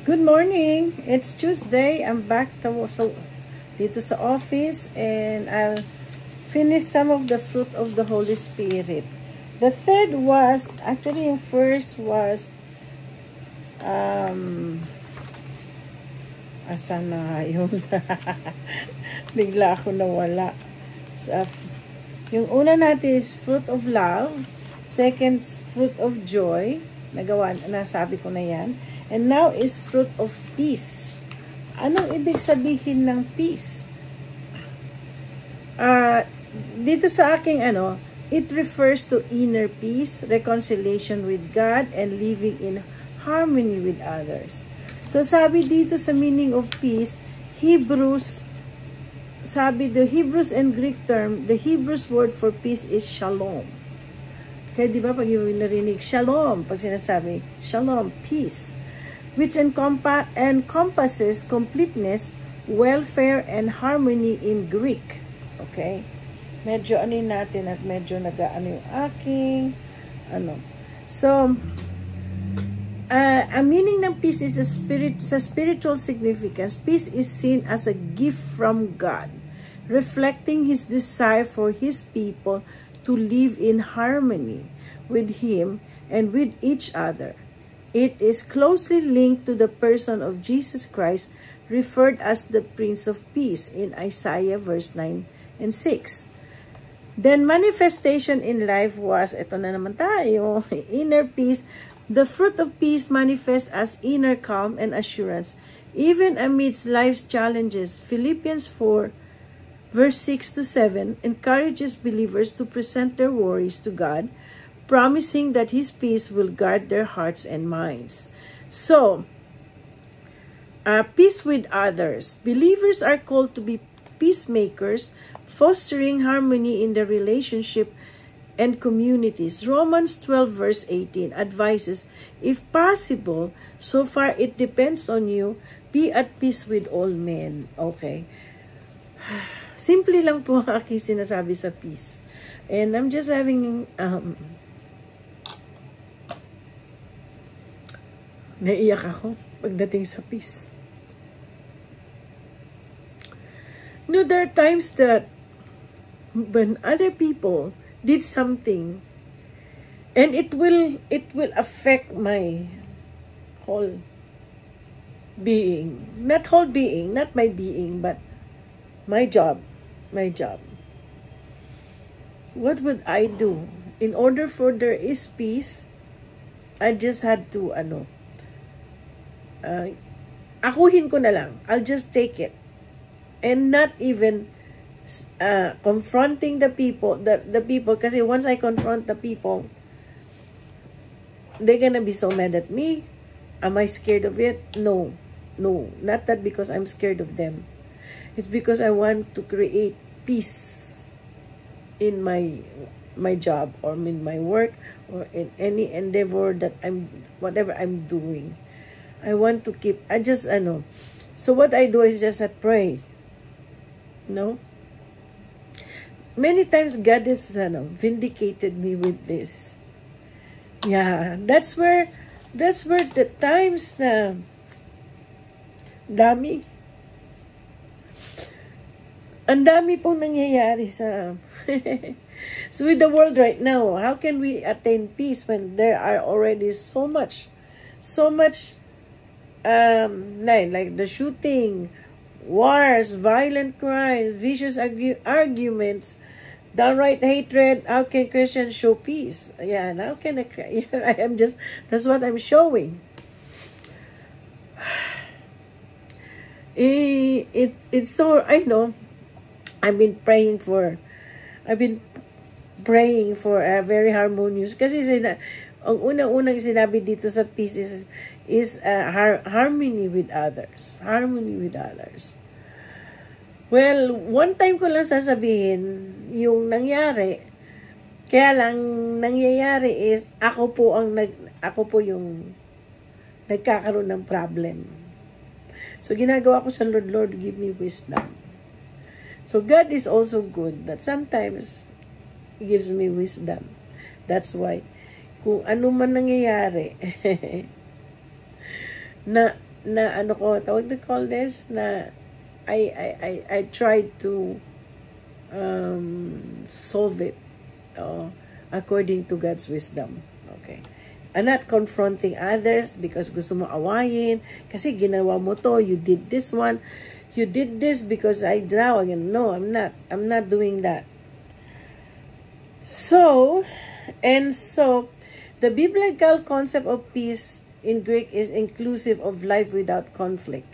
Good morning! It's Tuesday. I'm back dito sa office and I'll finish some of the fruit of the Holy Spirit. The third was, actually yung first was, asan na nga yun? Bigla ako nawala. So, yung una natin is fruit of love. Second, fruit of joy. Nasabi ko na yan. And now is fruit of peace. Anong ibig sabihin ng peace? Dito sa aking it refers to inner peace, reconciliation with God, and living in harmony with others. So sabi dito sa meaning of peace, the Hebrews and Greek term, the Hebrews word for peace is shalom. Kaya di ba pag yung narinig shalom, pag sinasabi shalom, peace, which encompasses completeness, welfare, and harmony in Greek. Okay? Medyo natin at medyo yung aking So, a meaning ng peace is sa spiritual significance. Peace is seen as a gift from God, reflecting His desire for His people to live in harmony with Him and with each other. It is closely linked to the person of Jesus Christ, referred as the Prince of Peace in Isaiah verse 9 and 6. Then manifestation in life was, ito na naman tayo, inner peace. The fruit of peace manifests as inner calm and assurance, even amidst life's challenges. Philippians 4 verse 6 to 7 encourages believers to present their worries to God, promising that His peace will guard their hearts and minds. So, peace with others. Believers are called to be peacemakers, fostering harmony in their relationship and communities. Romans 12 verse 18 advises, if possible, so far it depends on you, be at peace with all men. Okay. Simple lang po ang aking sinasabi sa peace. And I'm just having naiyak ako pagdating sa peace. You know, there are times that when other people did something and it will affect my whole being. Not whole being, not my being, but my job. What would I do? In order for there is peace, I just had to akuhin ko na lang. I'll just take it. And not even confronting the people, the people, kasi once I confront the people, they're gonna be so mad at me. Am I scared of it? No, not that because I'm scared of them. It's because I want to create peace in my job or in my work or in any endeavor that whatever I'm doing. I want to keep, so what I do is just pray. No? Many times God has vindicated me with this. Yeah, that's where the times na ang dami pong nangyayari sa so with the world right now, how can we attain peace when there are already so much like the shooting, wars, violent crimes, vicious arguments, downright hatred? How can Christians show peace? Yeah, how can that's what I'm showing. It's so, I know, I've been praying for a very harmonious, kasi ang unang-unang sinabi dito sa peace is harmony with others. Harmony with others. Well, one time ko lang sasabihin yung nangyari. Kaya lang nangyayari is ako po yung nagkakaroon ng problem. So ginagawa ko sa Lord, give me wisdom. So God is also good that sometimes He gives me wisdom. That's why kung ano man nangyayari na ano ko, tawag to call this, na I tried to solve it according to God's wisdom. Okay. I'm not confronting others because gusto mo awayin, kasi ginawa mo to, you did this one, you did this because I draw again. No, I'm not doing that. So, the biblical concept of peace in Greek is inclusive of life without conflict,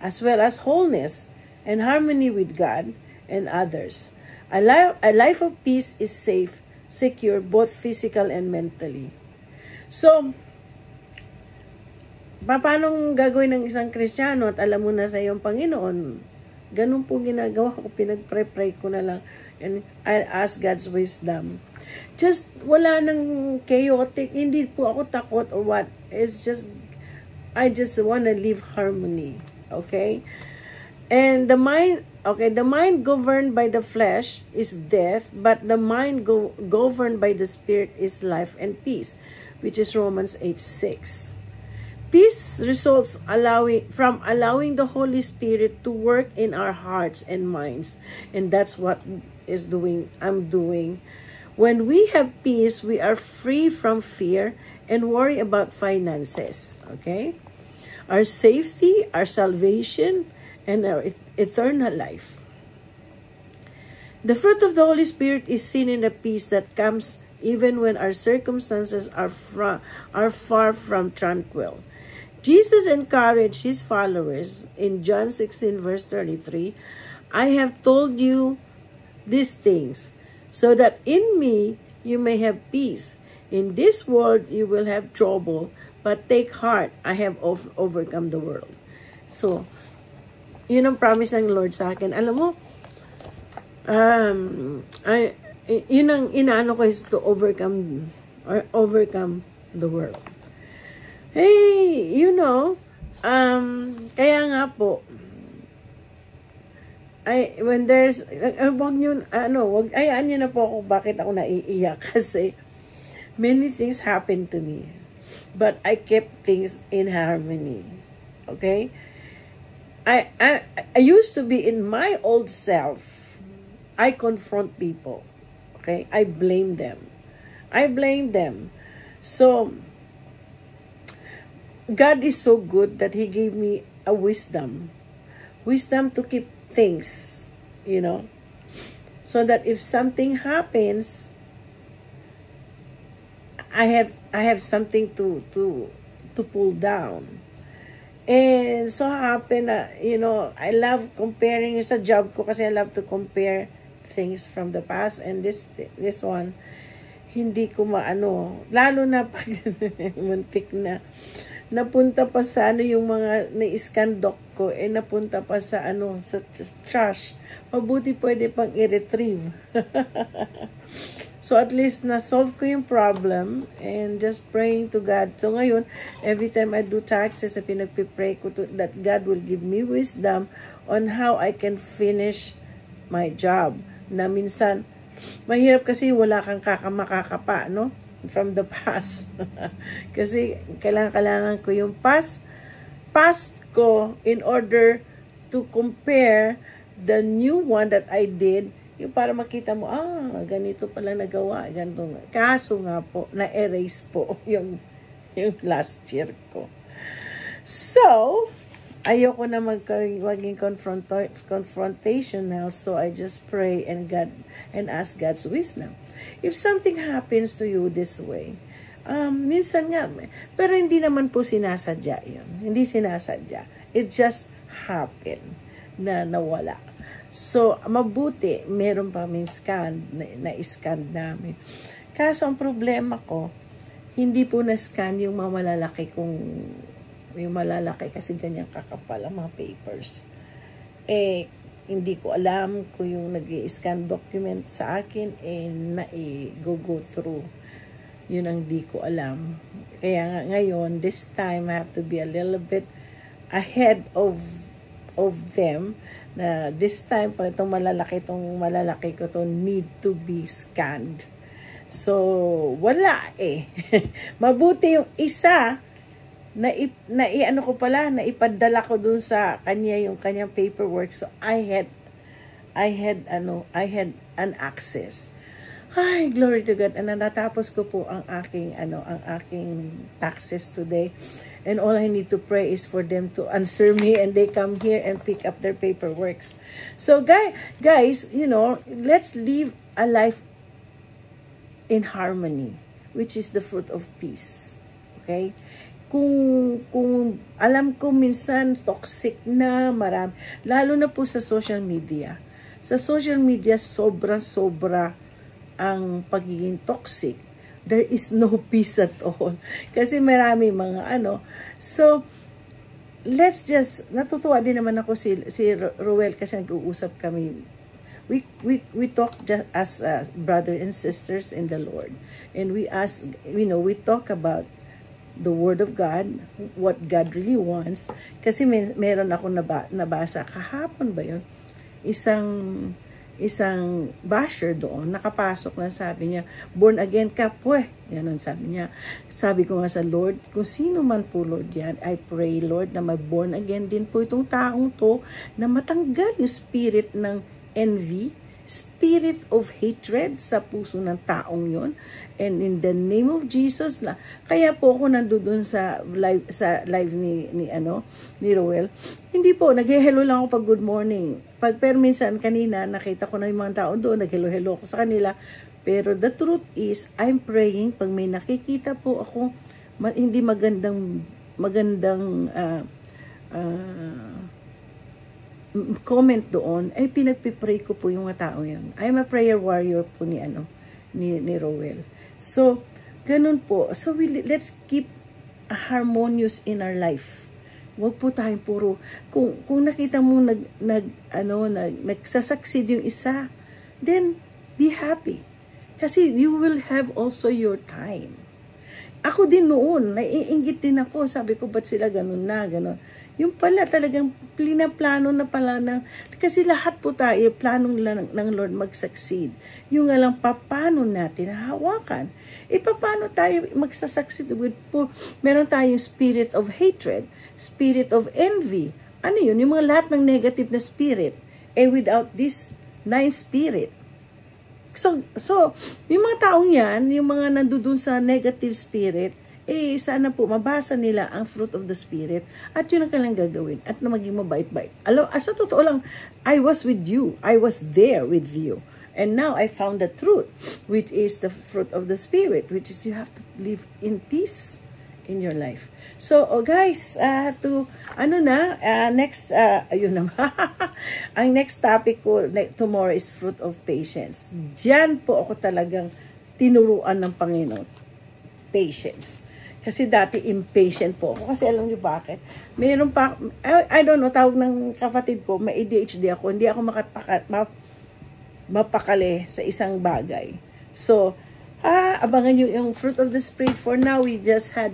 as well as wholeness and harmony with God and others. A life of peace is safe, secure, both physical and mentally. So, paano gagawin ng isang Kristiyano at alam mo na sa iyong Panginoon? Ganun po ginagawa ko, pinagpre-pray ko na lang, and I'll ask God's wisdom. Just, wala nang chaotic, hindi po ako takot or what. It's just, I just want to live harmony. Okay? And the mind governed by the flesh is death, but the mind governed by the Spirit is life and peace, which is Romans 8:6. Peace results from allowing the Holy Spirit to work in our hearts and minds. And that's what I'm doing. When we have peace, we are free from fear and worry about finances. Okay? Our safety, our salvation, and our eternal life. The fruit of the Holy Spirit is seen in the peace that comes even when our circumstances are far from tranquil. Jesus encouraged his followers in John 16 verse 33, I have told you these things, so that in me you may have peace. In this world you will have trouble, but take heart, I have overcome the world. So, yun ang promise ng Lord sa akin. Alam mo, yun ang inaano ko is to overcome the world. Hey, kaya nga po, when there's, ayaan nyo na po ako bakit ako naiiyak kasi many things happened to me, but I kept things in harmony. Okay? I used to be in my old self. I confront people. Okay? I blame them. So, God is so good that He gave me a wisdom to keep things, so that if something happens, I have something to pull down. And so happen na, I love comparing sa job ko kasi I love to compare things from the past, and this one hindi ko maano, lalo na pag muntik na napunta pa sa yung mga na-scan doc ko, napunta pa sa sa trash. Mabuti pwede pang i-retrieve. So at least na-solve ko yung problem and just praying to God. So ngayon, every time I do taxes, pinagpipray ko that God will give me wisdom on how I can finish my job. Na minsan, mahirap kasi wala kang makakapa, no? From the past. Kasi kailangan ko yung past ko in order to compare the new one that I did, yung para makita mo, ganito pala nagawa, ganito nga. Kaso nga po, na-erase po yung last year ko. So, ayoko na maging confrontational, so I just pray and ask God's wisdom. If something happens to you this way, minsan nga, pero hindi naman po sinasadya yun. Hindi sinasadya. It just happened na nawala. So, mabuti, meron pa may scan, na-scan namin. Kaso, ang problema ko, hindi po na-scan yung mga malalaki kasi ganyan kakapal ang mga papers. Hindi ko alam kung yung nag-i-scan document sa akin, go through. Yun ang di ko alam. Kaya ngayon, this time, I have to be a little bit ahead of them, na this time, pag itong malalaki ko to need to be scanned. So, wala Mabuti yung isa, ano ko pala, naipadala ko dun sa kanya yung kanyang paperwork. So I had an access. Ay, glory to God. And natapos ko po ang aking taxes today. And all I need to pray is for them to answer me and they come here and pick up their paperworks. So guys, you know, let's live a life in harmony, which is the fruit of peace. Okay? Kung alam ko minsan toxic na marami, lalo na po sa social media. Sa social media, sobra ang pagiging toxic. There is no peace at all. Kasi marami mga So, let's just, natutuwa din naman ako si Roel kasi nag-uusap kami. We talk just as brothers and sisters in the Lord. And we talk about the Word of God, what God really wants. Kasi meron ako nabasa, kahapon ba yun? Isang basher doon, nakapasok na, sabi niya, born again ka po eh. Ganun sabi niya. Sabi ko nga sa Lord, kung sino man po Lord yan, I pray Lord na mag-born again din po itong taong to, na matanggal yung spirit ng envy, spirit of hatred sa puso ng taong yon. And in the name of Jesus, kaya po ako nandoon sa live ni Roel. Hindi po, nag-hello lang ako pag good morning. Pero minsan kanina, nakita ko na yung mga tao doon, nag-hello-hello ako sa kanila. Pero the truth is, I'm praying, pag may nakikita po ako, hindi magandang comment doon, ay pinagpipray ko po yung mga tao yan. I'm a prayer warrior po ni Roel. So, ganun po. So, let's keep harmonious in our life. Huwag po tayong puro. Kung nakita mo nagsasucceed yung isa, then be happy. Kasi you will have also your time. Ako din noon, naiinggit din ako. Sabi ko, ba't sila ganun na, ganun. Yung pala talagang plano na pala kasi lahat po tayo, planong ng Lord mag-succeed. Yung nga lang, paano natin hawakan? Paano tayo magsasucceed? Meron tayong spirit of hatred, spirit of envy. Ano yun? Yung mga lahat ng negative na spirit. Without this 9 spirit. So, yung mga taong yan, yung mga nandun sa negative spirit, sana po mabasa nila ang fruit of the Spirit at yun ang kailangang gagawin at na maging mabait-bait. Sa totoo lang, I was with you. I was there with you. And now I found the truth, which is the fruit of the Spirit, which is you have to live in peace in your life. So, guys, next, ayun naman. Ang next topic ko tomorrow is fruit of patience. Diyan po ako talagang tinuruan ng Panginoon. Patience. Kasi dati impatient po ako. Kasi alam niyo bakit? Mayroon pa, I don't know, tawag ng kapatid ko, may ADHD ako. Hindi ako mapakali sa isang bagay. So, abangan niyo yung fruit of the Spirit. For now, we just had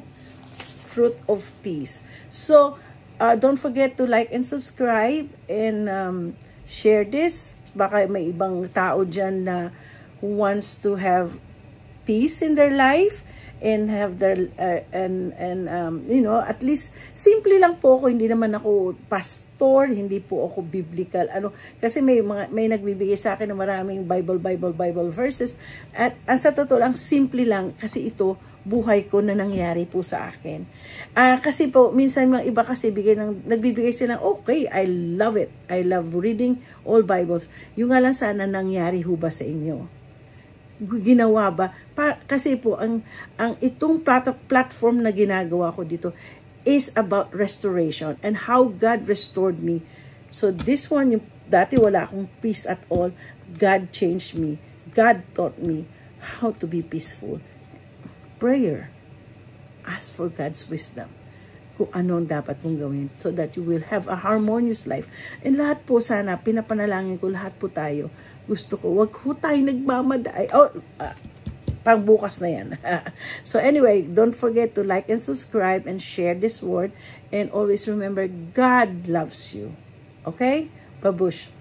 fruit of peace. So, don't forget to like and subscribe and share this. Baka may ibang tao dyan na who wants to have peace in their life and have their at least simple lang po ako, hindi naman ako pastor, hindi po ako biblical kasi may nagbibigay sa akin ng maraming Bible verses at sa totoo lang simple lang kasi ito buhay ko na nangyari po sa akin. Kasi po minsan mga iba kasi nagbibigay sila okay, I love it, I love reading all Bibles. Yung nga lang sana nangyari ho ba sa inyo? Ginawa ba? Kasi po ang itong platform na ginagawa ko dito is about restoration and how God restored me. So this one, dati wala akong peace at all. God changed me. God taught me how to be peaceful. Prayer. Ask for God's wisdom kung ano ang dapat mong gawin so that you will have a harmonious life. And lahat po sana, pinapanalangin ko lahat po tayo. Gusto ko, wag ho tayo nagmamaday. Pagbukas na yan. So anyway, don't forget to like and subscribe and share this word. And always remember, God loves you. Okay? Babush.